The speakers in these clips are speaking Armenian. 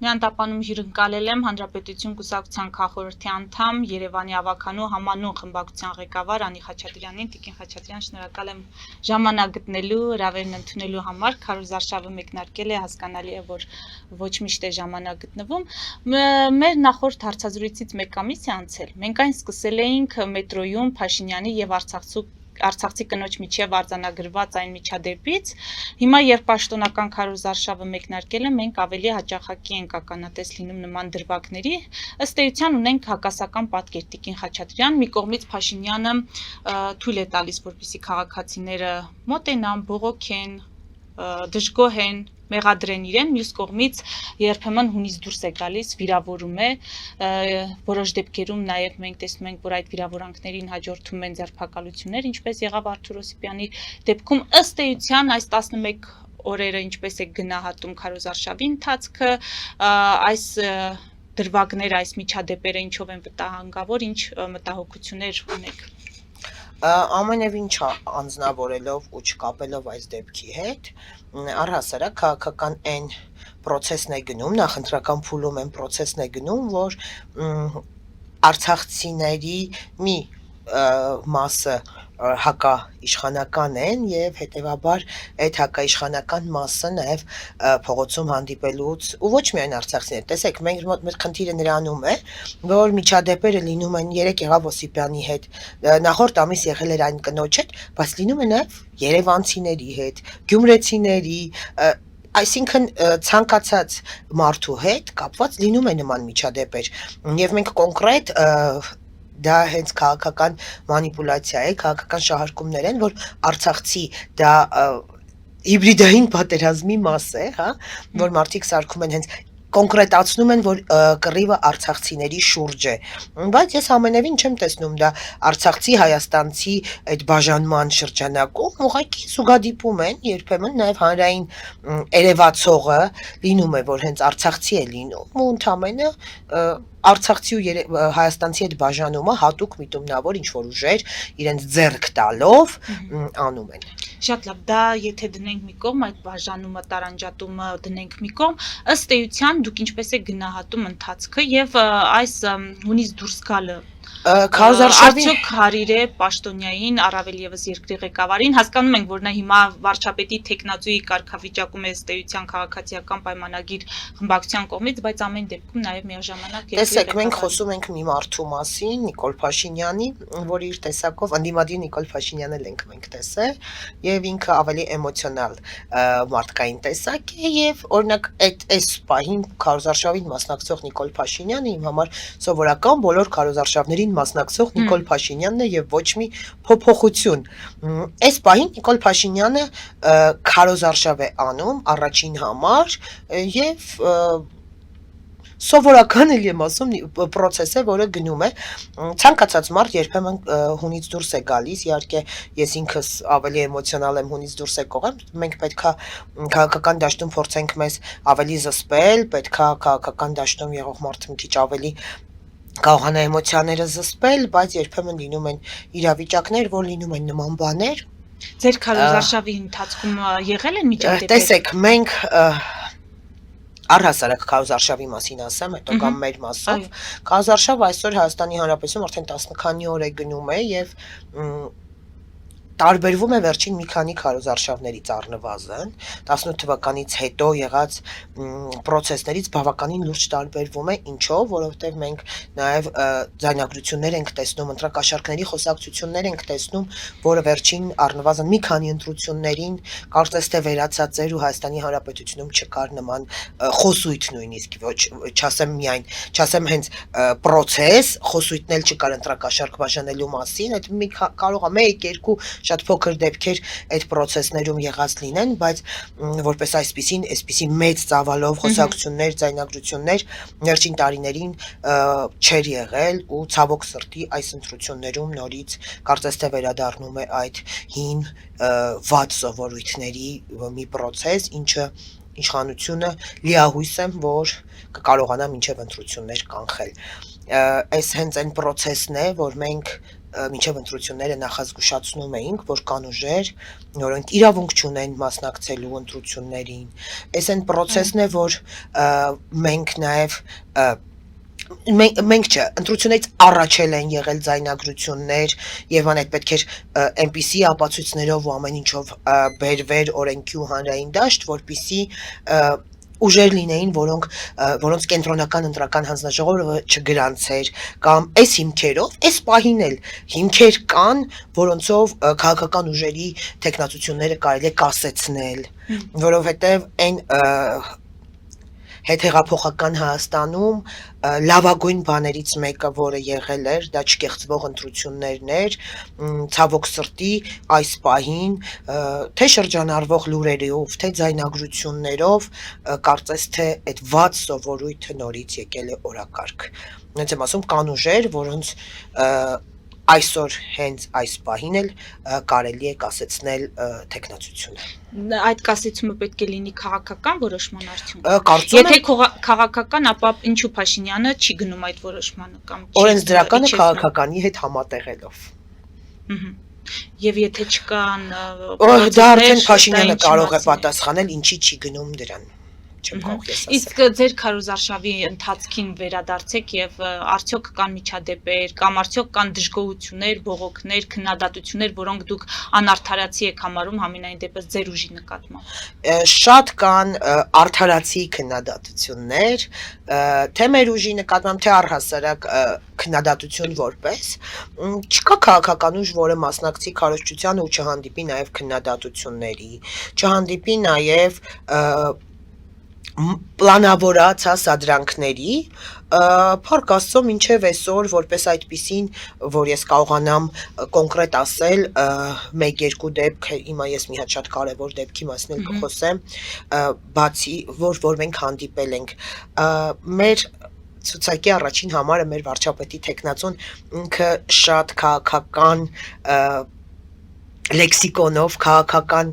Միանտապանում հյուրընկալել եմ Հանրապետություն կուսակցության քաղաքխորհրդի անդամ, Երևանի ավականու համանուն խմբակցության ղեկավար Անի Խաչատրյանին։ Տիկին Խաչատրյան, շնորհակալ եմ ժամանակ գտնելու, հրավերն ընդունելու համար։ Քարոզ Արշավը մեկնարկել է, հասկանալի է, որ ոչ միշտ է ժամանակ գտնվում։ Մեր նախորդ հարցազրույցից մեկ ամիս է անցել։ Մենք այն սկսել էինք մետրոյում Փաշինյանի եւ Արցախցի կնոջ միջև արձանագրված այն միջադեպից, հիմա երբ պաշտոնական Քարոզ Արշավը մեկնարկել է, մենք ավելի հաճախակի ենք ականատես լինում նման դրվագների, ըստ էության ունենք հակասական պատկեր։ Տիկին Խաչատրյան, մի կողմից Փաշինյանը թույլ է տալիս, որպեսզի քաղաքացիները մոտենան, բողոքեն, դժգոհեն, մեղադրեն իրեն, մյուս կողմից երբեմն հունից դուրս է գալիս, վիրավորում է, որոշ դեպքերում նաև մենք տեսնում ենք, որ այդ վիրավորանքներին հաջորդում են ձերբակալություններ, ինչպես եղավ Արթուր Օսիպյանի դեպքում, ըստ էության այս 11 օրերը ինչպես է գնահատում Քարոզ Արշավի ընթացքը, այս դրվագները, այս միջադեպերը ինչով են վտանգավոր, ինչ մտահոգություններ ունեք։ Ամենևին չանձնավորելով ու չկապելով այս դեպքի հետ, առհասարակ քաղաքական այն պրոցեսն է գնում, նախընտրական փուլում այն պրոցեսն է գնում, որ արցախցիների մի մասը հակաիշխանական են եւ հետեւաբար այդ հակաիշխանական մասը նաեւ փողոցում հանդիպելուց ու ոչ միայն արցախցիներ, տեսեք, մեր խնդիրը նրանում է, որ միջադեպերը լինում են, երեք եղավ Օսիպյանի հետ, նախորդ ամիս եղել էր այն կնոջ հետ, բայց լինում է նաեւ երևանցիների հետ, գյումրեցիների, այսինքն ցանկացած մարդու հետ կապված լինում է նման միջադեպեր եւ մենք կոնկրետ դա հենց քաղաքական մանիպուլյացիա է, քաղաքական շահարկումներ են, որ արցախցի դա հիբրիդային պատերազմի մաս է, հա, որ մարդիկ սարքում են հենց կոնկրետացնում են, որ կռիվը արցախցիների շուրջ է, բայց ես ամենևին չեմ տեսնում դա արցախցի, հայաստանցի այդ բաժանման շրջանակում, ուղղակի զուգադիպում են, երբեմն նաև հանրային երևացողը լինում է, որ հենց արցախցի է լինում ու ընդամենը արցախցի ու հայաստանցի այդ բաժանումը հատուկ միտումնավոր ինչ-որ ուժեր իրենց ձեռք տալով անում են։ Շատ լավ, դա եթե դնենք մի կողմ, այդ բաժանումը, տարանջատումը դնենք մի կողմ, ըստ էության դուք ինչպես եք գնահատում ընթացքը եւ այս հունից դուրս գալը Քարոզ Արշավի արդյոք հարիր է պաշտոնյային, առավել եւս երկրի ղեկավարին, հասկանում ենք, որ նա հիմա վարչապետի տեխնացուի կարգավիճակում է ըստ էության քաղաքացիական պայմանագիր խմբակցության կողմից, բայց ամեն դեպքում նաեւ միաժամանակ տեսեք, մենք խոսում ենք մի մարդու մասին, Նիկոլ Փաշինյանի, որ իր տեսակով անդիմադիր Նիկոլ Փաշինյանը ենք մենք տեսել եւ ինքը ավելի էմոցիոնալ մարդկային տեսակ է եւ օրինակ այս պահին Քարոզ Արշավին մասնակցող Նիկոլ Փաշինյանը իմ համար սովորական բոլոր Քարոզ Արշավներին մասնակցող Նիկոլ Փաշինյանն է եւ ոչ մի փոփոխություն։ Այս պահին Նիկոլ Փաշինյանը Քարոզ Արշավ է անում առաջին համար եւ սովորական էլ եմ ասում պրոցես է, որը գնում է ցանկացած մարդ երբեմն հունից դուրս է գալիս, իհարկե ես ինքս ավելի էմոցիոնալ եմ հունից դուրս է կողեմ, մենք պետքա քաղաքական դաշտում փորձենք մեզ ավելի զսպել, պետքա քաղաքական դաշտում եղող մարդը մի քիչ ավելի կարողանա էմոցիաները զսպել, բայց երբեմն լինում են իրավիճակներ, որ լինում են նման բաներ։ Ձեր Քարոզ Արշավի ընթացքում եղել են միջադեպեր։ Տեսեք, մենք առհասարակ Քարոզ Արշավի մասին ասեմ, հետո կամ մեր մասով։ Քարոզ Արշավը այսօր Հայաստանի Հանրապետությունում արդեն 10 քանի օր է գնում է եւ տարբերվում է վերջին մի քանի Քարոզ Արշավներից առնվազն 18 թվականից հետո եղած պրոցեսներից բավականին լուրջ տարբերվում է, ինչով, որովհետև մենք նաև ձայնագրություններ ենք տեսնում, ընտրակաշառքների խոսակցություններ ենք տեսնում, որը վերջին առնվազն մի քանի ընտրություններին կարծես թե վերացած էր ու Հայաստանի Հանրապետությունում չկար նման խոսույթ նույնիսկ, չասեմ հենց պրոցես, խոսույթն էլ չկար ընտրակաշառք բաժանելու մասին, այդ մի կարող է 1-2 շատ փոքր դեպքեր այդ պրոցեսներում եղած լինեն, բայց որպես այսպիսի մեծ ծավալով խոսակցություններ, ձայնագրություններ վերջին տարիներին չէր եղել ու ցավոք սրտի այս ընտրություններում նորից կարծես թե վերադառնում է այդ հին վատ սովորույթների մի պրոցես, ինչը իշխանությունը լիահույս եմ, որ կկարողանա մինչև ընտրություններ կանխել։ Այս հենց այն պրոցեսն է, որ մենք մինչև ընտրությունները նախազգուշացնում էինք, որ կան ուժեր, որոնք իրավունք չունեն մասնակցելու ընտրություններին։ Այս այն process-ն է, որ մենք նաև մենք չէ, ընտրությունից առաջ են եղել ձայնագրություններ եւ անդ պետք էր այնպիսի ապացույցներով ու ամեն ինչով բերվեր օրենքի ու հանրային դաշտ, որպիսի ուժեր լինեին, որոնց կենտրոնական ընտրական հանձնաժողովը չգրանցեր կամ այս հիմքերով, այս պահին էլ հիմքեր կան, որոնցով քաղաքական ուժերի տեխնացությունները կարելի է կասեցնել, որովհետեւ այն հետհեղափոխական Հայաստանում լավագույն բաներից մեկը, որը եղել էր, դա չկեղծվող ընտրություններն էր, ցավոք սրտի այս պահին թե շրջանառվող լուրերով, թե ձայնագրություններով, կարծես թե այդ վատ սովորույթը նորից եկել է օրակարգ։ Հենց եմ ասում, կան ուժեր, որոնց այսօր հենց այս պահին էլ կարելի է կասեցնել տեխնացությունը։ Այդ կասեցումը պետք է լինի քաղաքական որոշման արդյունք։ Կարծում եմ, Եթե քաղաքական, ապա ինչու Փաշինյանը չի գնում այդ որոշմանը կամ չի օրենսդրականը իջեցնում։ քաղաքականի հետ համատեղելով։ Եվ եթե չկան Դա արդեն Փաշինյանը ինչ կարող է իմացի է։ պատասխանել, ինչի չի գնում դրան։ Չեմ կարող ես ասել։ Իսկ ձեր քարոզարշավի ընթացքին վերադարձեք եւ արդյոք կան միջադեպեր կամ արդյոք կան դժգոհություններ, բողոքներ, քննադատություններ, որոնք դուք անարդարացի եք համարում համենայն դեպս ձեր ուժի նկատմամբ։ Շատ կան արդարացի քննադատություններ, թե մեր ուժի նկատմամբ, թե առհասարակ քննադատություն որպես, չկա քաղաքական ուժ, որը մասնակցի քարոզչությանը ու չհանդիպի նաև քննադատությունների, չհանդիպի նաև պլանավորած սադրանքների, փառք Աստծո, մինչև այսօր որպես այդպիսին, որ ես կարողանամ կոնկրետ ասել, 1-2 դեպք, հիմա ես մի հատ շատ կարևոր դեպքի մասին էլ կխոսեմ, բացի որ մենք հանդիպել ենք, մեր ցուցակի առաջին համարը մեր վարչապետի տեխնացուն ինքը շատ քաղաքական լեքսիկոնով, քաղաքական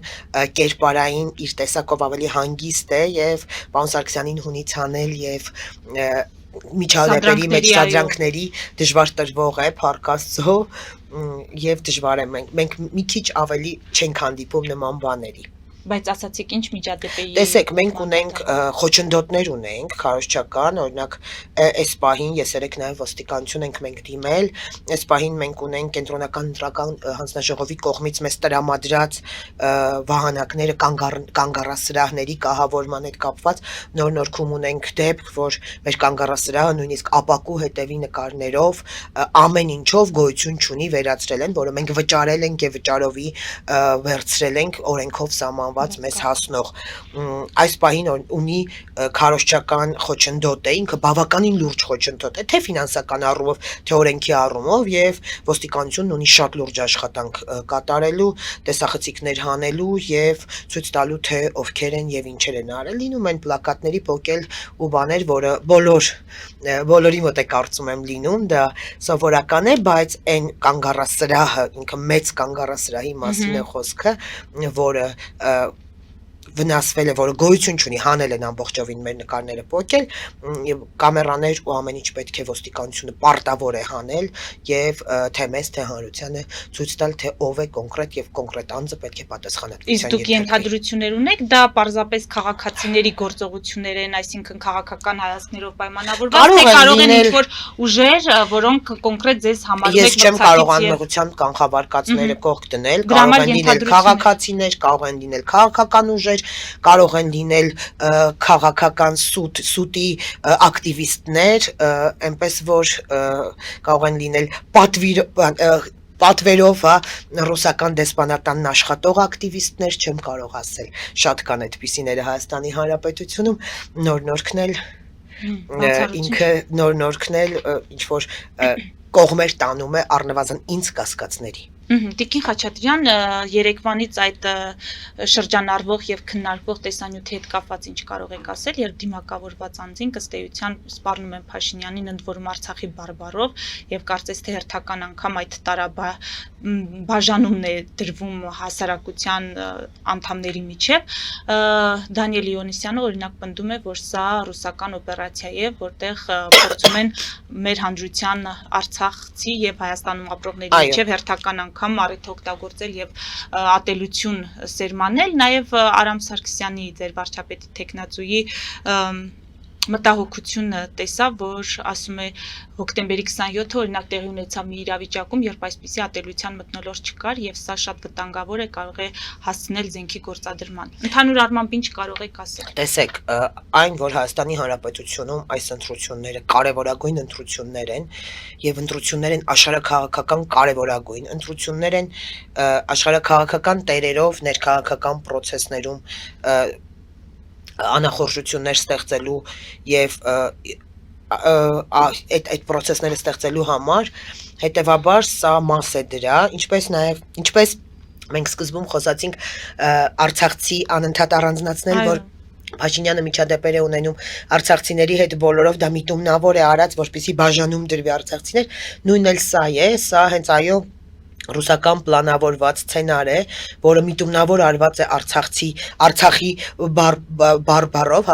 կերպարային իր տեսակով ավելի հանգիստ է եւ պարոն Սարգսյանին հունից հանել եւ միջադեպերի մեջ սադրանքների դժվար տրվող է, փառք Աստծո, եւ դժվար է մենք մի քիչ ավելի չենք հանդիպում նման բաների։ Բայց ասացիք ինչ միջադեպեի։ Տեսեք, մենք ունենք խոչընդոտներ ունենք, քարոզչական, օրինակ այս պահին ես երեք նաև ոստիկանություն ենք մենք դիմել, այս պահին մենք ունենք կենտրոնական ընտրական հանձնաժողովի կողմից մեզ տրամադրած վահանակները կանգառասրահների կահավորման հետ կապված նոր-նորքում ունենք դեպք, որ մեր կանգառասրահը նույնիսկ ապակու հետևի նկարներով ամեն ինչով գոյություն չունի, վերացրել են, որը մենք վճարել ենք եւ վճարովի վերցրել ենք օրենքով սահմանված մեզ հասնող այս պահին ունի քարոզչական խոչընդոտ է, ինքը բավականին լուրջ խոչընդոտ է, թե ֆինանսական առումով, թե օրենքի առումով եւ ոստիկանությունն ունի շատ լուրջ աշխատանք կատարելու, տեսախցիկներ հանելու եւ ցույց տալու թե ովքեր են եւ ինչեր են արել, լինում են պլակատների փոկել ու բաներ, որը բոլորի մոտ է կարծում եմ լինում, դա սովորական է, բայց այն կանգառասրահը, ինքը մեծ կանգառասրահի մասին է խոսքը, որը վնասվել է, որը գոյություն չունի, հանել են ամբողջովին մեր նկարները փոկել, եւ կամերաներ ու ամեն ինչ պետք է ոստիկանությունը պարտավոր է հանել եւ թե մեզ, թե հանրությանը ցույց տալ, թե ով է կոնկրետ եւ կոնկրետ անձը պետք է պատասխանատվության Իսկ դուք ենթադրություններ ունեք, դա պարզապես քաղաքացիների գործողություններ են, այսինքն քաղաքական հայացքներով պայմանավորված, թե կարող են ինչ-որ ուժեր, որոնք կոնկրետ ձեզ համարում եք Ես չեմ կարող անմեղության կանխավարկածները կողք դնել, կարող են լինել քաղաքացիներ, կարող են լինել քաղաքական ուժեր, կարող են լինել քաղաքական սուտի ակտիվիստներ, այնպես որ կարող են լինել պատվերով ռուսական դեսպանատանն աշխատող ակտիվիստներ, չեմ կարող ասել, շատ կան այդպիսիները Հայաստանի Հանրապետությունում, նոր-նորքն էլ ինքը նոր-նորքն էլ ինչ որ կողմեր տանում է առնվազն ինձ կասկածների։ Տիկին Խաչատրյան, երեկվանից այդ շրջանառվող եւ քննարկվող տեսանյութի հետ կապված ինչ կարող եք ասել, երբ դիմակավորված անձին ըստ էության սպառնում են Փաշինյանին, ընդ որում Արցախի բարբարով եւ կարծես թե հերթական անգամ այդ բաժանումն է դրվում հասարակության անդամների միջև, Դանիել Իոնիսյանը օրինակ պնդում է, որ սա ռուսական օպերացիա է, որտեղ փորձում են մեր հանրության Արցախցի եւ Հայաստանում ապրողների միջև հերթական անգամ առիթ օգտագործել եւ ատելություն սերմանել, նաեւ Արամ Սարգսյանի ձեր վարչապետի տեխնացուի մտահոգությունը տեսա, որ ասում է հոկտեմբերի 27-ը օրինակ տեղի ունեցավ մի իրավիճակում, երբ այսպիսի ատելության մթնոլորտ չկար եւ սա շատ վտանգավոր է, կարող է հասցնել զենքի գործադրման։ Ընդհանուր առմամբ ինչ կարող եք ասել։ Տեսեք, այն որ Հայաստանի Հանրապետությունում այս ընտրությունները կարևորագույն ընտրություններ են եւ ընտրություններ են աշխարհաքաղաքական կարևորագույն ընտրություններ են աշխարհաքաղաքական տերերով ներքաղաքական process-ներում անախորժություններ ստեղծելու եւ այդ process-ները ստեղծելու համար հետեւաբար սա մաս է դրա, ինչպես մենք սկզբում խոսացինք արցախցի անընդհատ առանձնացնել, որ Փաշինյանը միջադեպեր է ունենում արցախցիների հետ բոլորով, դա միտումնավոր է արած, որպեսզի բաժանում դրվի արցախցիներ, նույնն էլ սա է, սա հենց այո ռուսական պլանավորված սցենար է, որը միտումնավոր արված է Արցախի բարբարով,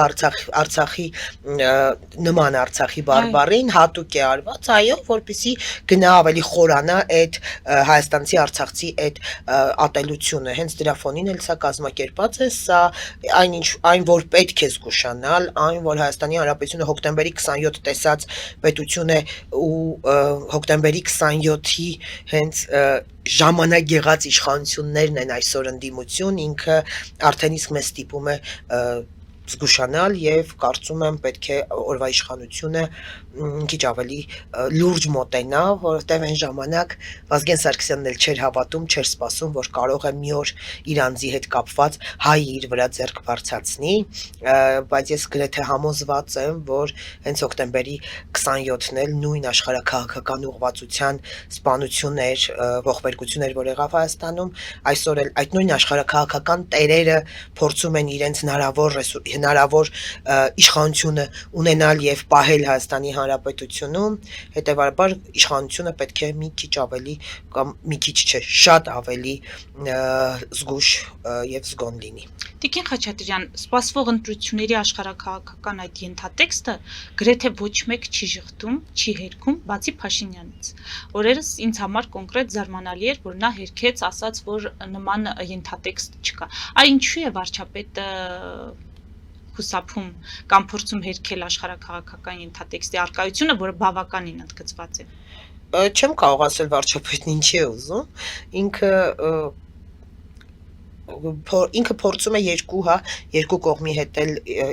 Արցախի նման Արցախի բարբարին հատուկ է արված, այո, որպեսզի գնա ավելի խորանա այդ հայաստանցի արցախցի այդ ատելությունը, հենց դրա ֆոնին էլ սա կազմակերպած է, սա այն որ պետք է զգուշանալ, այն որ Հայաստանի Հանրապետությունը հոկտեմբերի 27 տեսած պետություն է ու հոկտեմբերի 27-ի հենց ժամանակ եղած իշխանություններն են այսօր ընդդիմություն, ինքը արդեն իսկ մեզ ստիպում է զգուշանալ եւ կարծում եմ պետք է օրվա իշխանությունը քիչ ավելի լուրջ մոտենա, որովհետեւ այն ժամանակ Վազգեն Սարգսյանն էլ չէր հավատում, չէր սպասում, որ կարող է մի օր իր անձի հետ կապված հայ իր վրա ձեռք բարձրացնի, բայց ես գրեթե համոզված եմ, որ հենց հոկտեմբերի 27-ն էլ նույն աշխարհաքաղաքական ուղղվածության սպանությունն էր, ողբերգություն էր, որ եղավ Հայաստանում, այսօր էլ այդ նույն աշխարհաքաղաքական տերերը փորձում են իրենց հնարավոր իշխանությունը ունենալ եւ պահել Հայաստանի Հանրապետությունում, հետեւաբար իշխանությունը պետք է մի քիչ ավելի կամ մի քիչ չէ, շատ ավելի զգուշ եւ զգոն լինի։ Տիկին Խաչատրյան, սպասվող ընտրությունների աշխարհաքաղաքական այդ ենթատեքստը գրեթե ոչ մեկ չի շղթում, չի հերքում, բացի Փաշինյանից։ Օրերս ինձ համար կոնկրետ զարմանալի էր, որ նա հերքեց, ասաց, որ նման ենթատեքստ չկա։ Այ ինչու է վարչապետը հուսափում կամ փորձում հերքել աշխարհաքաղաքական ենթատեքստի արկայությունը, որը բավականին ընդգծված է։ Չեմ կարող ասել վարչապետն ինչի է ուզում, ինքը փորձում է երկու կողմի հետ էլ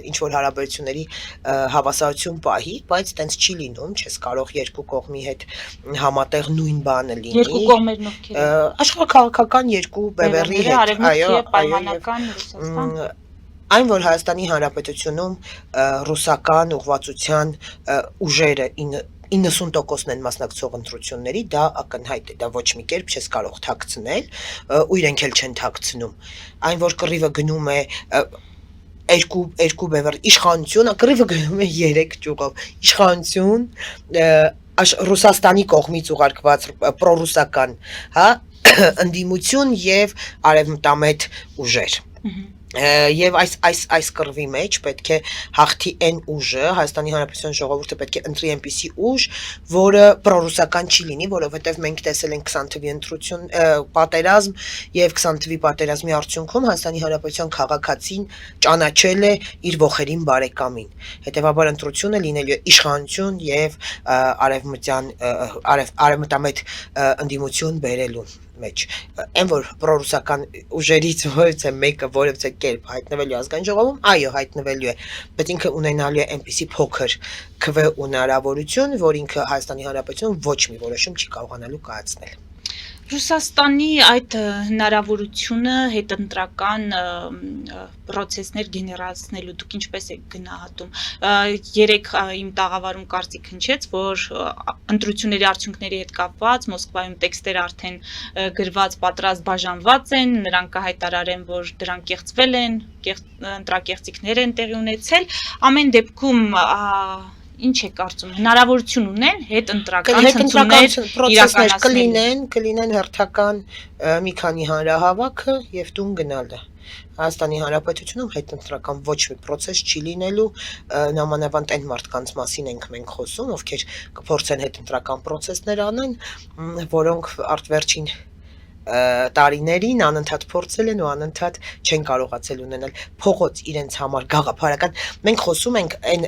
ինչ որ հարաբերությունների հավասարություն պահի, բայց տենց չի լինում, չես կարող երկու կողմի հետ համատեղ նույն բանը լինի։ Երկու կողմերն ովքեր են։ Աշխարհաքաղաքական երկու բևեռի հետ, այո, պայմանական Ռուսաստան։ Այն որ Հայաստանի Հանրապետությունում ռուսական ուղղվածության ուժերը 90%-ն են մասնակցող ընտրությունների, դա ակնհայտ է, դա ոչ մի կերպ չես կարող թաքցնել, ու իրենք էլ չեն թաքցնում։ Այն որ կռիվը գնում է երկու բևեռ իշխանություն, կռիվը գնում է 3 ճյուղով։ Իշխանություն, Ռուսաստանի կողմից ուղարկված պրոռուսական, հա, ընդդիմություն եւ արևմտամետ ուժեր։ Եվ այս կռվի մեջ պետք է հաղթի այն ուժը, Հայաստանի Հանրապետության ժողովուրդը պետք է ընտրի այնպիսի ուժ, որը պրոռուսական չի լինի, որովհետև մենք տեսել ենք 20 թվականի ընտրություն պատերազմ եւ 20 թվականի պատերազմի արդյունքում Հայաստանի Հանրապետության քաղաքացին ճանաչել է իր ողերին բարեկամին։ Հետևաբար ընտրությունը լինելու է իշխանություն եւ արևմտամետ ընդդիմություն բերելու մեջ այն որ պրոռուսական ուժերից որևէ մեկը որևէ կերպ հայտնվելու ազգային ժողովում, այո, հայտնվելու է, բայց ինքը ունենալու է այնպիսի փոքր քվե ու հնարավորություն, որ ինքը Հայաստանի Հանրապետությունում ոչ մի որոշում չի կարողանալու կայացնել։ Ռուսաստանի այդ հնարավորությունը հետընտրական պրոցեսներ գեներացնելու դուք ինչպես եք գնահատում։ Երեք իմ տաղավարում կարծիք հնչեց, որ ընտրությունների արդյունքների հետ կապված Մոսկվայում տեքստեր արդեն գրված, պատրաստ բաժանված են, նրանք կհայտարարեն, որ դրանք կեղծվել են, ընտրակեղծիքներ են տեղի ունեցել։ Ամեն դեպքում ինչ է կարծում, հնարավորություն ունեն հետընտրական պրոցեսներ կլինեն հերթական մի քանի հանրահավաքը եւ տուն գնալը։ Հայաստանի Հանրապետությունում հետընտրական ոչ մի պրոցես չի լինելու, նամանավանդ այն մարդկանց մասին ենք մենք խոսում, ովքեր կփորձեն հետընտրական պրոցեսներ անեն, որոնք արտվերջին տարիներին անընդհատ փորձել են ու անընդհատ չեն կարողացել ունենալ փողոց իրենց համար գաղափարական։ Մենք խոսում ենք այն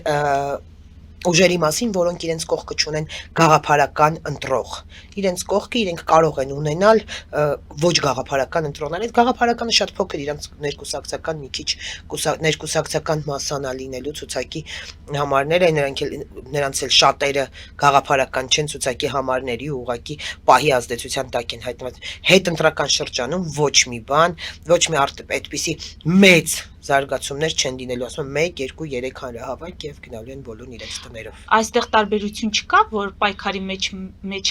ուժերի մասին, որոնք իրենց կողքը չունեն գաղափարական ընտրող։ Իրենց կողքը իրենք կարող են ունենալ ոչ գաղափարական ընտրողներ։ Այդ գաղափարականը շատ փոքր իրենց ներկուսակցական մի քիչ ներկուսակցական մասանա լինելու ցուցակի համարներ են, նրանց էլ շատերը գաղափարական չեն ցուցակի համարների ու ուղղակի պահի ազդեցության տակ են հայտնված։ Հետընտրական շրջանում ոչ մի բան, ոչ մի այդպիսի մեծ զարգացումներ չեն լինելու, ասում եմ 1, 2, 3 հանրահավաք եւ գնալու են բոլորն իրենց տներով։ Այստեղ տարբերություն չկա, որ պայքարի մեջ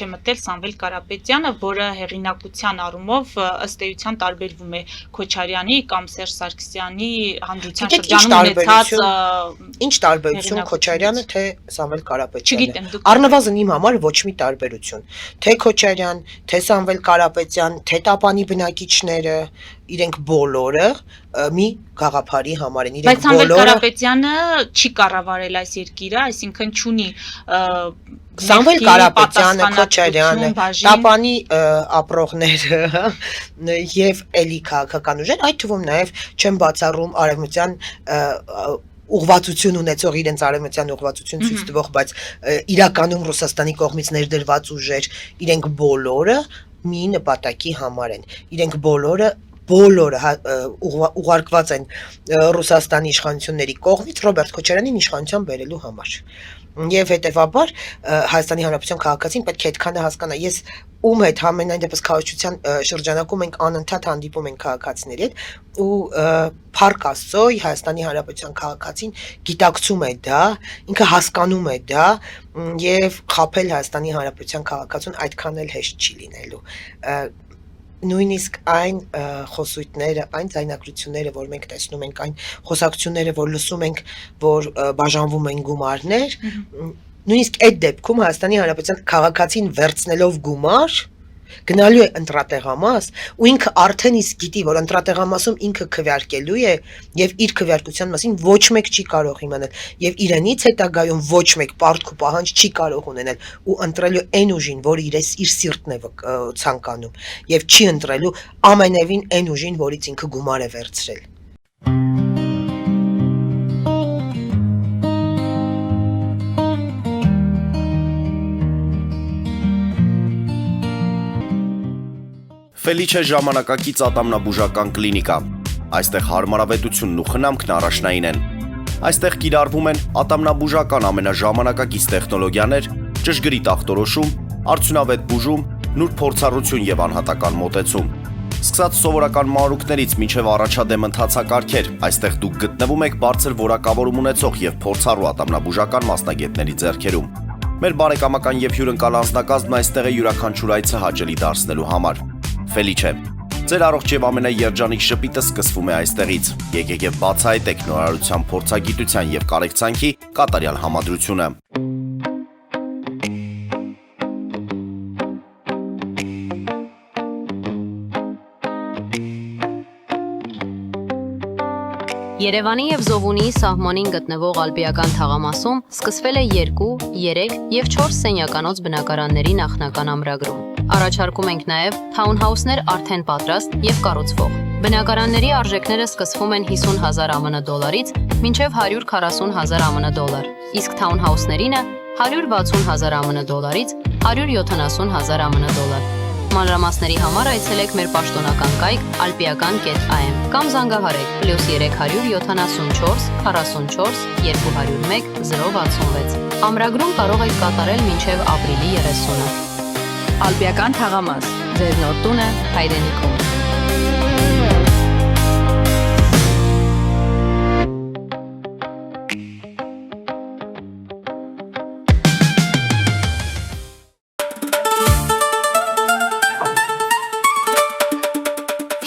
է մտել Սամվել Կարապետյանը, որը հեղինակության առումով ըստ էության տարբերվում է Քոչարյանի կամ Սերժ Սարգսյանի հանդրության շրջանում ունեցած ինչ տարբերություն Քոչարյանը թե Սամվել Կարապետյանը։ Առնվազն իմ համար ոչ մի տարբերություն։ Թե Քոչարյան, թե Սամվել Կարապետյան, թե Տապանի բնակիչները իրենք բոլորը մի գաղափարի համար են, իրենք բոլորը։ Բայց Սամվել Կարապետյանը չի կառավարել այս երկիրը, այսինքն չունի Սամվել Կարապետյանը, Քոչարյանը, Տապանի ապրողները եւ էլի քաղաքական ուժեր, այդ թվում նաեւ չեմ բացառում արևմտյան ուղղվածություն ունեցող իրենց արևմտյան ուղղվածություն ցույց տվող, բայց իրականում Ռուսաստանի կողմից ներդրված ուժեր, իրենք բոլորը մի նպատակի համար են։ Իրենք բոլորը ուղարկված են Ռուսաստանի իշխանությունների կողմից Ռոբերտ Քոչարյանին իշխանության բերելու համար։ Եվ հետևաբար Հայաստանի Հանրապետության քաղաքացին պետք է այդքանը հասկանա։ Ես ում հետ ամենայն դեպս քաղաքացիության շրջանակում ենք անընդհատ հանդիպում ենք քաղաքացիների հետ ու փառք Աստծո Հայաստանի Հանրապետության քաղաքացին գիտակցում է դա, ինքը հասկանում է դա եւ խաբել Հայաստանի Հանրապետության քաղաքացուն այդքան էլ հեշտ չի լինելու։ Նույնիսկ այն խոսույթները, այն ձայնագրությունները, որ մենք տեսնում ենք, այն խոսակցությունները, որ լսում ենք, որ բաժանվում են գումարներ, նույնիսկ այդ դեպքում Հայաստանի Հանրապետության քաղաքացին վերցնելով գումար, գնալու է ընտրատեղամաս ու ինքը արդեն իսկ գիտի, որ ընտրատեղամասում ինքը քվեարկելու է եւ իր քվեարկության մասին ոչ մեկ չի կարող իմանալ եւ իրենից հետագայում ոչ մեկ պարտք ու պահանջ չի կարող ունենալ ու ընտրելու այն ուժին, որը իր սիրտն է ցանկանում եւ չի ընտրելու ամենևին այն ուժին, որից ինքը գումար է վերցրել։ Ֆելիչե ժամանակակից ատամնաբուժական կլինիկա։ Այստեղ հարմարավետությունն ու խնամքն առաջնային են։ Այստեղ կիրառվում են ատամնաբուժական ամենաժամանակակից տեխնոլոգիաներ, ճշգրիտ ախտորոշում, արդյունավետ բուժում, նուրբ փորձառություն եւ անհատական մոտեցում։ Սկսած սովորական մանրուքներից մինչև առաջադեմ ընթացակարգեր, այստեղ դուք գտնվում եք բարձր որակավորում ունեցող եւ փորձառու ատամնաբուժական մասնագետների ձեռքերում։ Մեր բարեկամական եւ հյուրընկալ անձնակազմն այստեղ է յուրաքանչյուր այցը հաճելի դարձնելու համար։ Ֆելիչե, ձեր առողջ եւ ամենաերջանիկ շպիտը սկսվում է այստեղից։ Եկեք եւ բացահայտեք նորարարության փորձագիտության եւ կարեկցանքի կատարյալ համադրությունը։ Երևանի եւ Զովունիի սահմանին գտնվող Ալպիական թաղամասում սկսվել է 2, 3 եւ 4 սենյականոց բնակարանների նախնական ամրագրում։ Առաջարկում ենք նաեւ թաունհաուսներ արդեն պատրաստ եւ կառուցվող։ Բնակարանների արժեքները սկսվում են 50,000 ԱՄՆ դոլարից մինչև 140,000 ԱՄՆ դոլար, իսկ թաունհաուսներինը 160,000 ԱՄՆ դոլարից 170,000 ԱՄՆ դոլար։ Մանրամասների համար այցելեք մեր պաշտոնական կայք alpiakan.am կամ զանգահարեք +374 44 201 066։ Ամրագրում կարող եք կատարել մինչև ապրիլի 30-ը։ Ալպիական թաղամաս Ձեր նոր տունը հայրենիքում։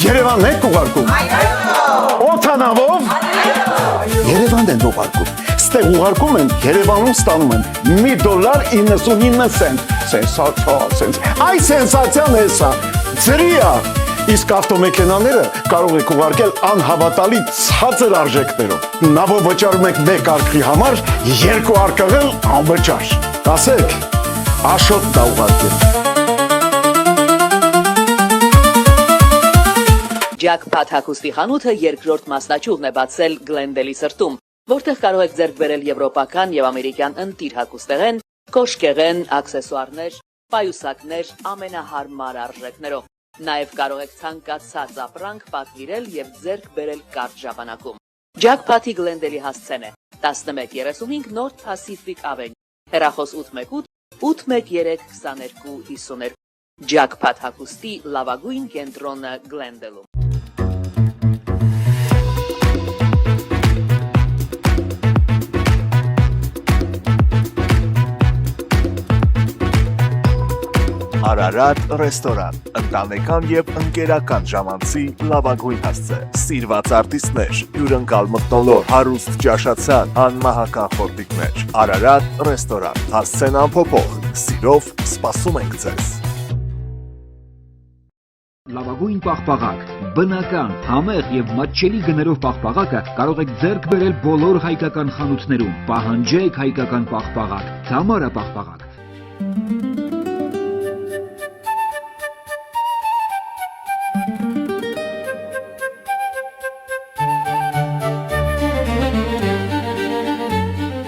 Երևանն եք ուղարկում։ Օթանավով։ Երևանն են ուղարկում։ Ստեղ ուղարկում են, Երևանում ստանում են $1.99 Սենսացիա, Այ սենսացիան էսա։ Ձրիա։ Իսկ ավտոմեքենաները կարող եք ուղարկել անհավատալի ցածր արժեքներով։ Նավով վճարում եք 1 արկղի համար, 2 արկղել անվճար։ Ասեք, Աշոտ դա ուղարկել։ Jackpot հագուստի խանութը երկրորդ մասնաճյուղն է բացել Գլենդելի սրտում, որտեղ կարող եք ձեռք բերել եվրոպական եւ ամերիկյան ընտիր հագուստեղեն, կոշկեղեն, աքսեսուարներ, պայուսակներ ամենահարմար արժեքներով։ Նաեւ կարող եք ցանկացած ապրանք պատվիրել եւ ձեռք բերել կարճ ժամանակում։ Jackpot-ի Գլենդելի հասցեն է 1135 North Pacific Avenue, հեռախոս 818 813 2252։ Jackpot հագուստի լավագույն կենտրոնը Գլենդելում։ Արարատ ռեստորան, ընտանեկան եւ ընկերական ժամանցի լավագույն հասցե, սիրված արտիստներ, հյուրընկալ մթնոլորտ, հարուստ ճաշացան, անմահական խորտիկներ։ Արարատ ռեստորան, հասցեն անփոփոխ, սիրով սպասում ենք ձեզ։ Լավագույն պաղպաղակ, բնական, համեղ եւ մատչելի գներով պաղպաղակը կարող եք ձեռք բերել բոլոր հայկական խանութներում։ Պահանջեք հայկական պաղպաղակ, Թամարա պաղպաղակ։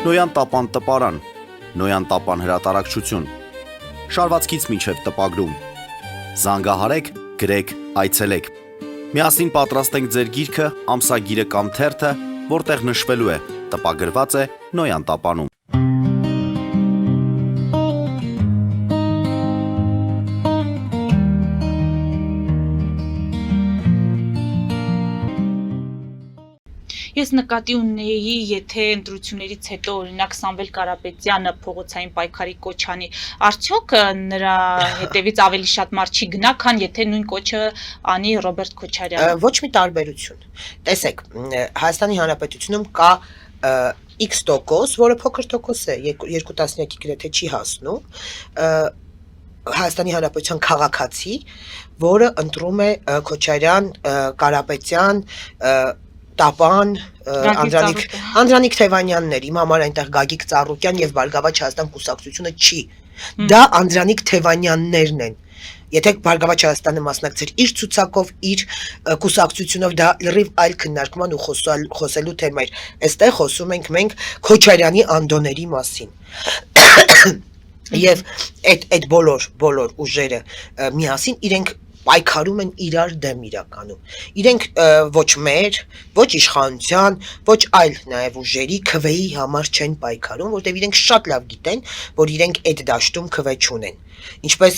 Նոյան տապան տպարան, Նոյան տապան հրատարակչություն, շարվածքից մինչև տպագրում, զանգահարեք, գրեք, այցելեք, միասին պատրաստենք ձեր գիրքը, ամսագիրը կամ թերթը, որտեղ նշվելու է, տպագրված է Նոյան տապանում։ Ես նկատի ունեի, եթե ընտրություններից հետո օրինակ Սամվել Կարապետյանը փողոցային պայքարի կոչ անի, արդյոք նրա հետևից ավելի շատ մարդ չի գնա, քան եթե նույն կոչը անի Ռոբերտ Քոչարյանը։ Ոչ մի տարբերություն։ Տեսեք, Հայաստանի Հանրապետությունում կա X%, որը փոքր տոկոս է, 2 տասնյակի գրեթե չի հասնում, Հայաստանի Հանրապետության քաղաքացի, որը ընտրում է Քոչարյան, Կարապետյան, Տապան, Անդրանիկ Թևանյաններ, իմ համար այնտեղ Գագիկ Ծառուկյան եւ Բարգավաճ Հայաստան կուսակցությունը չի։ Դա Անդրանիկ Թևանյաններն են։ Եթե Բարգավաճ Հայաստանը մասնակցեր իր ցուցակով, իր կուսակցությունով, դա լրիվ այլ քննարկման ու խոսելու թեմա էր։ Այստեղ խոսում ենք մենք Քոչարյանի անդոների մասին։ Եվ այդ բոլոր ուժերը միասին իրենք պայքարում են իրար դեմ իրականում։ Իրենք ոչ մեր, ոչ իշխանության, ոչ այլ նաև ուժերի քվեի համար չեն պայքարում, որտեղ իրենք շատ լավ գիտեն, որ իրենք այդ դաշտում քվե չունեն։ Ինչպես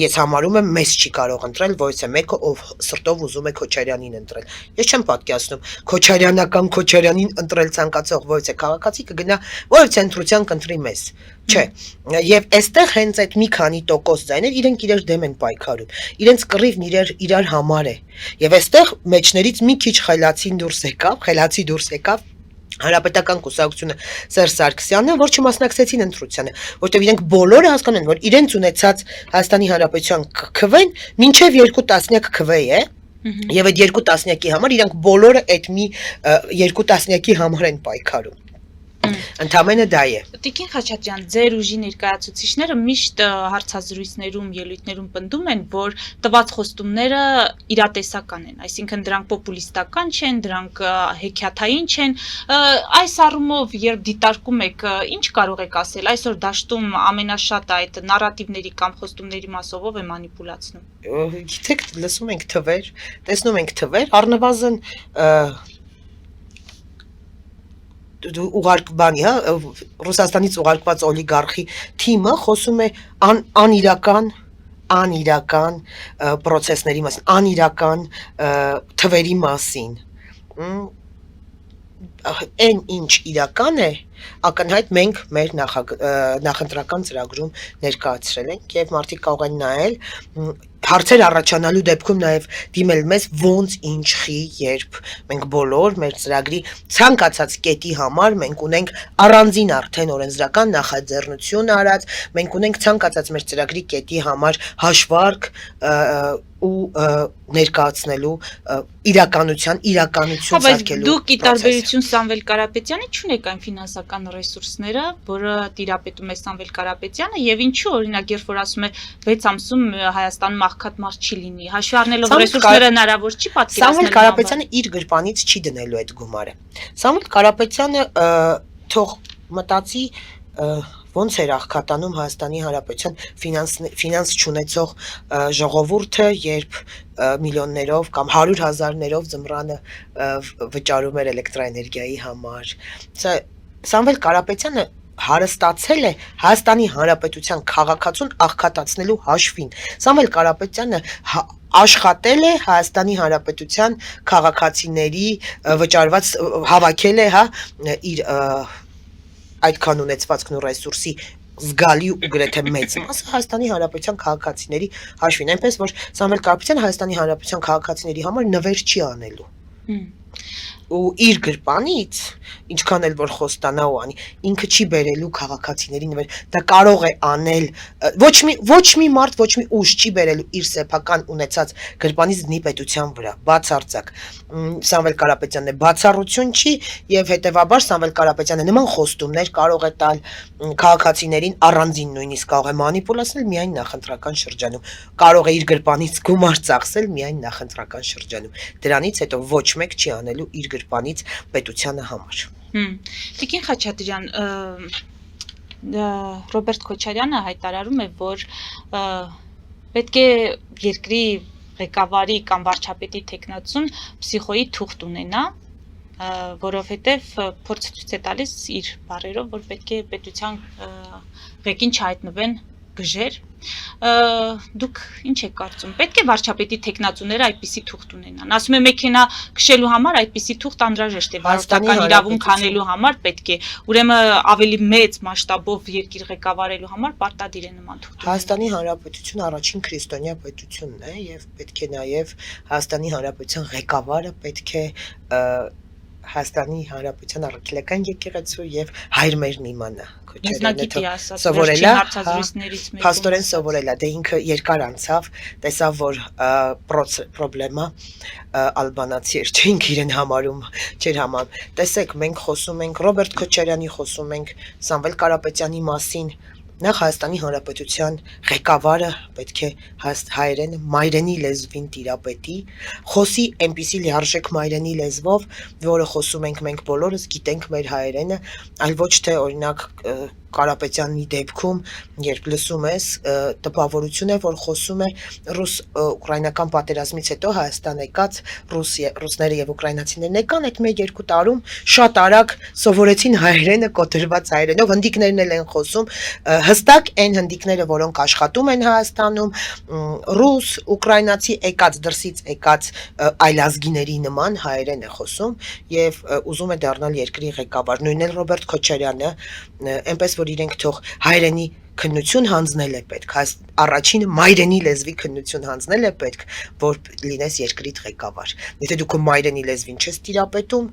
ես համարում եմ, մեզ չի կարող ընտրել որևէ մեկը, ով սրտով ուզում է Քոչարյանին ընտրել։ Ես չեմ պատկերացնում Քոչարյանական Քոչարյանին ընտրել ցանկացող որևէ քաղաքացի կգնա որևէ ընտրության կընտրի մեզ։ Չէ։ Եվ այստեղ հենց այդ մի քանի տոկոս ձայներ իրենք իրար դեմ են պայքարում։ Իրենց կռիվն իրար համար է։ Եվ այստեղ մեջներից մի քիչ խելացի դուրս եկավ Հանրապետական կուսակցությունը Սերժ Սարգսյանը, որ չմասնակցեցին ընտրությանը, որտեղ իրենք բոլորը հասկանում են, որ իրենց ունեցած Հայաստանի Հանրապետության քվեն մինչև 2 տասնյակ քվե է, եւ այդ 2 տասնյակի համար իրենք բոլորը այդ մի 2 տասնյակի համար են պայքարում։ Ընդամենը դա է։ Տիկին Խաչատրյան, ձեր ուժի ներկայացուցիչները միշտ հարցազրույցներում, ելույթներում պնդում են, որ տված խոստումները իրատեսական են, այսինքն դրանք պոպուլիստական չեն, դրանք հեքիաթային չեն։ Այս առումով, երբ դիտարկում եք, ինչ կարող եք ասել, այսօր դաշտում ամենաշատ այդ նարատիվների կամ խոստումների մասով ով է մանիպուլացնում։ Գիտեք, լսում ենք թվեր, տեսնում ենք թվեր, առնվազն ուղարկբանի, Ռուսաստանից ուղարկված օլիգարխի թիմը խոսում է անիրական անիրական process-ների մասին, անիրական թվերի մասին։ Այն ինչ իրական է, ակնհայտ մենք մեր նախընտրական ծրագրում ներկայացրել ենք եւ մարդիկ կարող են նայել հարցեր առաջանալու դեպքում նաեւ դիմել մեզ ոնց ինչի երբ մենք բոլոր մեր ծրագրի ցանկացած կետի համար մենք ունենք առանձին արդեն օրենսդրական նախաձեռնություն արած, մենք ունենք ցանկացած մեր ծրագրի կետի համար հաշվարկ ու ներկայացնելու իրականություն սարքելու։ Դուք ի տարբերություն Սամվել Կարապետյանի չունեք այն ֆինանսական ռեսուրսները, որը տիրապետում է Սամվել Կարապետյանը, եւ ինչու օրինակ երբ որ ասում է 6 ամսում Հայաստանում աղքատ մարդ չի լինի, հաշվի առնելով ռեսուրսները հնարավոր չի պատկերացնել։ Սամվել Կարապետյանը իր գրպանից չի դնելու այդ գումարը։ Սամվել Կարապետյանը թող մտածի ոնց էր աղքատանում Հայաստանի Հանրապետության ֆինանս չունեցող ժողովուրդը, երբ միլիոններով կամ 100,000-ներով ձմռանը վճարում էր էլեկտրաէներգիայի համար։ Սամվել Կարապետյանը հարստացել է Հայաստանի Հանրապետության քաղաքացուն աղքատացնելու հաշվին։ Սամվել Կարապետյանը աշխատել է Հայաստանի Հանրապետության քաղաքացիների վճարված հավաքել է, իր այդքան ունեցվածքն ու ռեսուրսի զգալի ու գրեթե մեծ մասը Հայաստանի Հանրապետության քաղաքացիների հաշվին, այնպես որ Սամվել Կարապետյանը Հայաստանի Հանրապետության քաղաքացիների համար նվեր չի անելու։ Ու իր գրպանից ինչքան էլ որ խոստանա ու անի, ինքը չի բերելու քաղաքացիների նվեր, դա կարող է անել ոչ մի մարդ, ոչ մի ուժ չի բերելու իր սեփական ունեցած գրպանից դնի պետության վրա, բացարձակ։ Սամվել Կարապետյանն է բացառություն չի եւ հետեւաբար Սամվել Կարապետյանը նման խոստումներ կարող է տալ քաղաքացիներին առանձին նույնիսկ կարող է մանիպուլացնել միայն նախընտրական շրջանում, կարող է իր գրպանից գումար ծախսել միայն նախընտրական շրջանում։ Դրանից հետո ոչ մեկ չի անելու իր գրպանից պետությանը համար։ Տիկին Խաչատրյան, Ռոբերտ Քոչարյանը հայտարարում է, որ պետք է երկրի ղեկավարի կամ վարչապետի տեխնացուն փսիխոյի թուղթ ունենա, որովհետև փորձ ցույց է տալիս իր բառերով, որ պետք է պետության ղեկին չհայտնվեն գժեր։ Դուք ինչ եք կարծում, պետք է վարչապետի տեխնացուները այդպիսի թուղթ ունենան։ Ասում է մեքենա քշելու համար այդպիսի թուղթ անհրաժեշտ է, վարորդական իրավունք հանելու համար պետք է։ Ուրեմն ավելի մեծ մասշտաբով երկիր ղեկավարելու համար պարտադիր է նման թուղթ։ Հայաստանի Հանրապետությունը առաջին քրիստոնյա պետությունն է եւ պետք է նաեւ Հայաստանի Հանրապետության ղեկավարը պետք է Հայաստանի Հանրապետության առաքելական եկեղեցու եւ հայր մերն իմանա։ Սովորելա, փաստորեն սովորելա, դե ինքը երկար անցավ, տեսավ, որ պրոբլեմա ալբանացի էր, չէ ինքը իրեն համարում, չէր համարում։ Տեսեք, մենք խոսում ենք Ռոբերտ Քոչարյանի, խոսում ենք Սամվել Կարապետյանի մասին, նախ Հայաստանի Հանրապետության ղեկավարը պետք է հայերենը մայրենի լեզվին տիրապետի, խոսի այնպիսի լիարժեք մայրենի լեզվով, որը խոսում ենք մենք բոլորս, գիտենք մեր հայերենը, այլ ոչ թե օրինակ Կարապետյանի դեպքում, երբ լսում ես, տպավորություն է, որ խոսում է ռուս-ուկրաինական պատերազմից հետո Հայաստան եկած ռուսները եւ ուկրաինացիներն եկան այդ 1-2 տարում շատ արագ սովորեցին հայերենը կոտրված հայերենով, հնդիկներն էլ են խոսում, հստակ այն հնդիկները, որոնք աշխատում են Հայաստանում, ռուս, ուկրաինացի եկած դրսից եկած այլազգիների նման հայերեն է խոսում եւ ուզում է դառնալ երկրի ղեկավար, նույնն էլ Ռոբերտ Քոչարյանը, այնպես որ իրենք թող հայրենի քննություն հանձնել է պետք, առաջին մայրենի լեզվի քննություն հանձնել է պետք, որ լինես երկրիդ ղեկավար։ Եթե դու քո մայրենի լեզվին չես տիրապետում,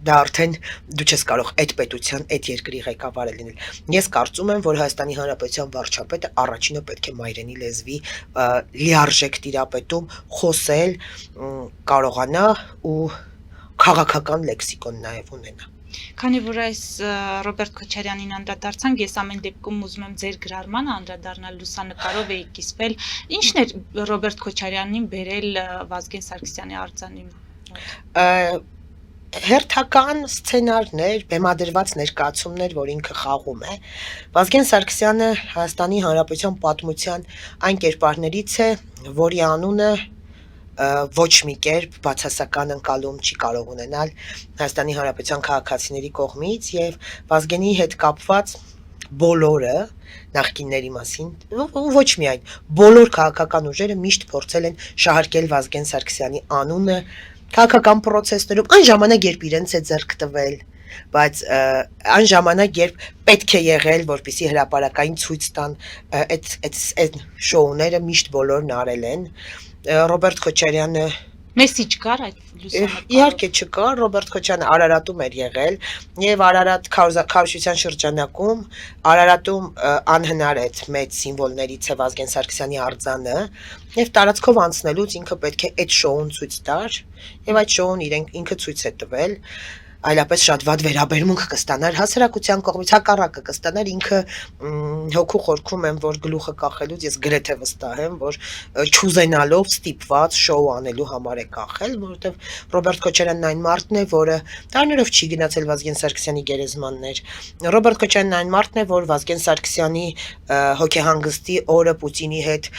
դա արդեն դու չես կարող այդ պետության, այդ երկրի ղեկավարը լինել։ Ես կարծում եմ, որ Հայաստանի Հանրապետության վարչապետը առաջինը պետք է մայրենի լեզվի լիարժեք տիրապետում խոսել, կարողանա ու քաղաքական լեքսիկոն նաև ունենա։ Քանի որ այս Ռոբերտ Քոչարյանին անդրադարձանք, ես ամեն դեպքում ուզում եմ ձեր գրառմանը անդրադառնալ, լուսանկարով էի կիսվել։ Ինչն էր Ռոբերտ Քոչարյանին բերել Վազգեն Սարգսյանի արձանին։ Հերթական սցենարներ, բեմադրված ներկայացումներ, որ ինքը խաղում է։ Վազգեն Սարգսյանը Հայաստանի Հանրապետության պատմության այն կերպարներից է, որի անունը ոչ մի կերպ բացասական ընկալում չի կարող ունենալ Հայաստանի Հանրապետության քաղաքացիների կողմից եւ Վազգենի հետ կապված բոլորը նախկինների մասին ոչ միայն բոլոր քաղաքական ուժերը միշտ փորձել են շահարկել Վազգեն Սարգսյանի անունը քաղաքական process-ներում այն ժամանակ երբ իրենց է ձեռք տվել բայց այն ժամանակ երբ պետք է եղել որպեսզի հրապարակային ցույց տան այդ շոուները միշտ բոլորն արել են Ռոբերտ Քոչարյանը Մեսիջ կար այդ լուսանկարը։ Իհարկե չկար, Ռոբերտ Քոչյանը Արարատում էր եղել եւ Արարատ քարոզության շրջանակում Արարատում անհնար է մեծ սիմվոլներից է Վազգեն Սարգսյանի արձանը եւ տարածքով անցնելուց ինքը պետք է այդ շոուն ցույց տար եւ այդ շոուն ինքը ցույց է տվել այլապես շատ վատ վերաբերմունք կստանար հասարակության կողմից հակառակը կստանար ինքը հոգու խորքում եմ որ գլուխը կախելուց ես գրեթե վստահ եմ որ չուզենալով ստիպված շոու անելու համար է կախել որովհետև Ռոբերտ Քոչարյանն այն մարդն է որը տարիներով չի գնացել Վազգեն Սարգսյանի գերեզմաններ Ռոբերտ Քոչարյանն այն մարդն է որ Վազգեն Սարգսյանի հոգեհանգստի օրը Պուտինի հետ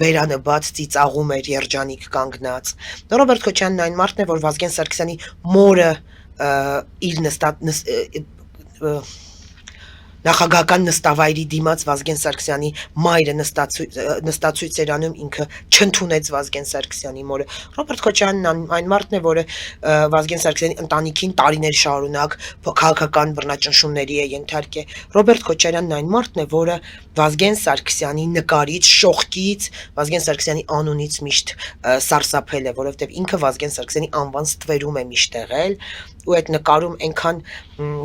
բերանը բաց ծիծաղում էր երջանիկ կանգնած Ռոբերտ Քոչարյանն այն մարդն է որ Վազգեն Սարգսյանի մորը իր նախագահական նստավայրի դիմաց Վազգեն Սարգսյանի մայրը նստացույց էր անում ինքը չընդունեց Վազգեն Սարգսյանի մորը Ռոբերտ Քոչարյանն այն մարդն է որը Վազգեն Սարգսյանի ընտանիքին տարիներ շարունակ քաղաքական բռնաճնշումների է ենթարկել Ռոբերտ Քոչարյանն այն մարդն է որը Վազգեն Սարգսյանի նկարից շողքից Վազգեն Սարգսյանի անունից միշտ սարսափել է որովհետև ինքը Վազգեն Սարգսյանի անվան ստվերում է միշտ եղել ու այդ նկարում այնքան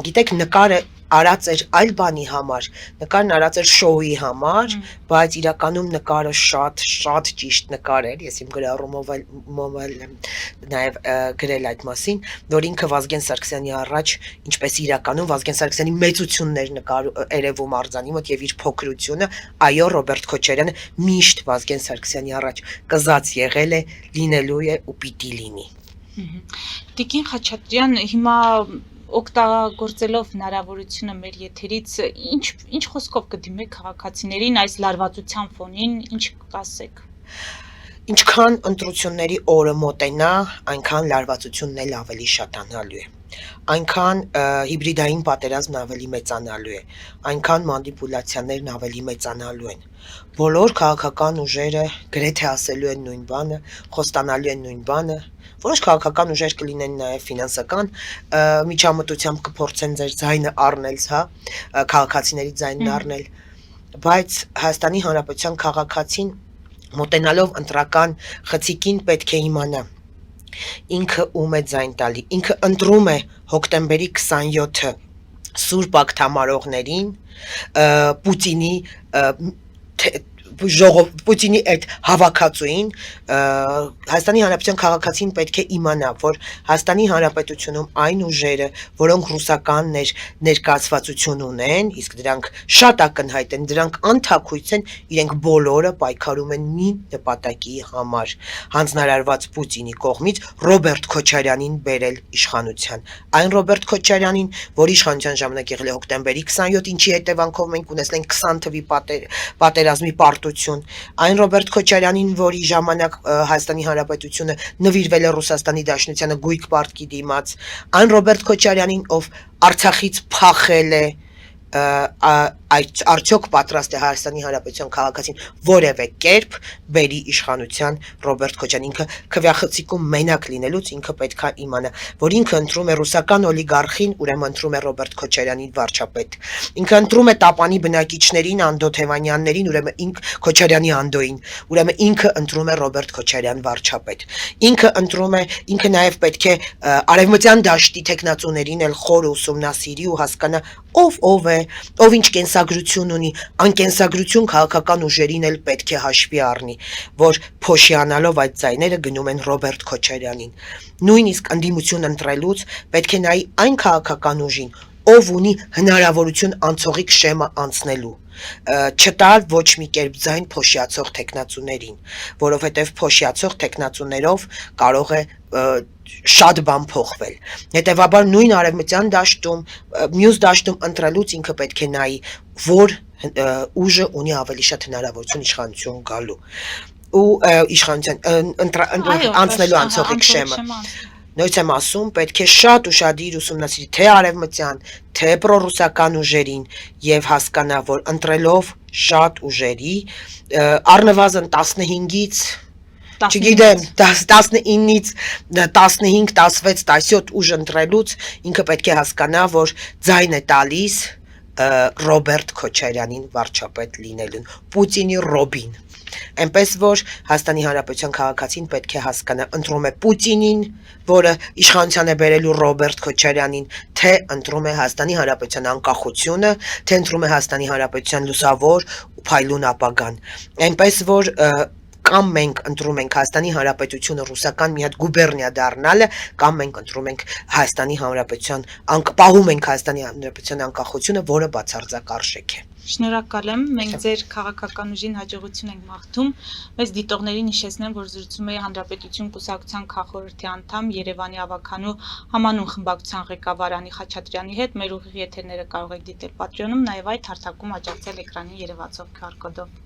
գիտեք նկարը արած էր այլ բանի համար նկարն արած էր շոուի համար բայց իրականում նկարը շատ ճիշտ նկար էր ես իմ գրառումով նաև գրել այդ մասին որ ինքը Վազգեն Սարգսյանի առաջ ինչպես իրականում Վազգեն Սարգսյանի մեծություններ երևում արձանի մոտ եւ իր փոքրությունը այո Ռոբերտ Քոչարյանը միշտ Վազգեն Սարգսյանի առաջ կզած եղել է լինելու է ու պիտի լինի Տիկին Խաչատրյան հիմա օգտագործելով հնարավորությունը մեր եթերից ինչ խոսքով կդիմեք քաղաքացիներին այս լարվածության ֆոնին ինչ կասեք Ինչքան ընտրությունների օրը մոտենա այնքան լարվածությունն էլ ավելի շատանալու է այնքան հիբրիդային պատերազմն ավելի մեծանալու է այնքան մանիպուլյացիաներն ավելի մեծանալու են բոլոր քաղաքական ուժերը գրեթե ասելու են նույն բանը խոստանալու են նույն բանը Որոշ քաղաքական ուժեր կլինեն նաև ֆինանսական միջամտությամբ կփորձեն ձեր ձայնը առնել, հա, քաղաքացիների ձայնն առնել, բայց Հայաստանի Հանրապետության քաղաքացին մոտենալով ընտրական խցիկին պետք է իմանա ինքը ում է ձայն տալի, ինքը ընտրում է հոկտեմբերի 27-ը Սուրբ ակտամարողներին Պուտինի Պուտինի այդ հավաքածուին Հայաստանի Հանրապետության քաղաքացին պետք է իմանա, որ Հայաստանի Հանրապետությունում այն ուժերը, որոնք ռուսական ներկայացվածություն ունեն, իսկ դրանք շատ ակնհայտ են, դրանք անթաքույց են, իրենք բոլորը պայքարում են մի նպատակի համար, հանձնարարված Պուտինի կողմից Ռոբերտ Քոչարյանին բերել իշխանության։ Այն Ռոբերտ Քոչարյանին, որ իշխանության ժամանակ եղել է հոկտեմբերի 27, ինչի հետևանքով մենք ունեցել ենք 20 թվի պատերազմի Այն Ռոբերտ Քոչարյանին, որի ժամանակ Հայաստանի Հանրապետությունը նվիրվել է Ռուսաստանի Դաշնությանը գույք պարտքի դիմաց, այն Ռոբերտ Քոչարյանին, ով Արցախից փախել է, արդյոք պատրաստ է Հայաստանի Հանրապետության քաղաքացին որևէ կերպ բերի իշխանության Ռոբերտ Քոչարյան ինքը քվեախցիկում մենակ լինելուց ինքը պետք է իմանա, որ ինքը ընտրում է ռուսական օլիգարխին, ուրեմն ընտրում է Ռոբերտ Քոչարյանին վարչապետ։ Ինքը ընտրում է Տապանի բնակիչներին, Անդո Թևանյաններին, ուրեմն Քոչարյանի Անդոին, ուրեմն ինքը ընտրում է Ռոբերտ Քոչարյան վարչապետ։ Ինքը ընտրում է, ինքը նաև պետք է արևմտյան դաշտի տեխնացուներին էլ խոր ուսումնասիրի ու հասկանա ով է, ով ինչ կենսագրություն ունի, անկենսագրություն քաղաքական ուժերին էլ պետք է հաշվի առնի, որ փոշիանալով այդ ձայները գնում են Ռոբերտ Քոչարյանին։ Նույնիսկ ընդդիմություն ընտրելուց պետք է նայի այն քաղաքական ուժին, ով ունի հնարավորություն անցողիկ շեմը անցնելու, չտալ ոչ մի կերպ ձայն փոշիացող տեխնացուներին, որովհետև փոշիացող տեխնացուներով կարող է շատ բան փոխվել։ Հետևաբար նույն արևմտյան դաշտում, մյուս դաշտում ընտրելուց ինքը պետք է նայի, որ ուժը ունի ավելի շատ հնարավորություն իշխանություն գալու ու իշխանության անցնելու անցողիկ շեմը։ Նույնիսկ եմ ասում, պետք է շատ ուշադիր ուսումնասիրի թե արևմտյան, թե պրոռուսական ուժերին եւ հասկանա, որ ընտրելով շատ ուժերի, առնվազն 15-ից չգիտեմ, 19-ից 15, 16, 17 ուժ ընտրելուց ինքը պետք է հասկանա, որ ձայն է տալիս Ռոբերտ Քոչարյանին վարչապետ լինելուն, Պուտինի Ռոբին։ Այնպես որ Հայաստանի Հանրապետության քաղաքացին պետք է հասկանա, ընտրում է Պուտինին, որը իշխանության է բերելու Ռոբերտ Քոչարյանին, թե ընտրում է Հայաստանի Հանրապետության անկախությունը, թե ընտրում է Հայաստանի Հանրապետության լուսավոր ու փայլուն ապագան։ Այնպես որ կամ մենք ընտրում ենք Հայաստանի Հանրապետությունը ռուսական մի հատ գուբերնիա դառնալը, կամ մենք ընտրում ենք Հայաստանի Հանրապետության պահում ենք Հայաստանի Հանրապետության անկախությունը, որը բացարձակ արժեք է։ Շնորհակալ եմ, մենք ձեր քաղաքական ուժին հաջողություն ենք մաղթում, բայց դիտողներին հիշեցնեմ, որ զրուցում էի Հանրապետություն կուսակցության քաղխորհրդի անդամ Երևանի ավականու համանուն խմբակցության ղեկավար Անի Խաչատրյանի հետ։ Մեր ուղիղ եթերները կարող եք դիտել Patreon-ում, նաև այդ հարթակում աջակցել էկրանին երևացող QR կոդով։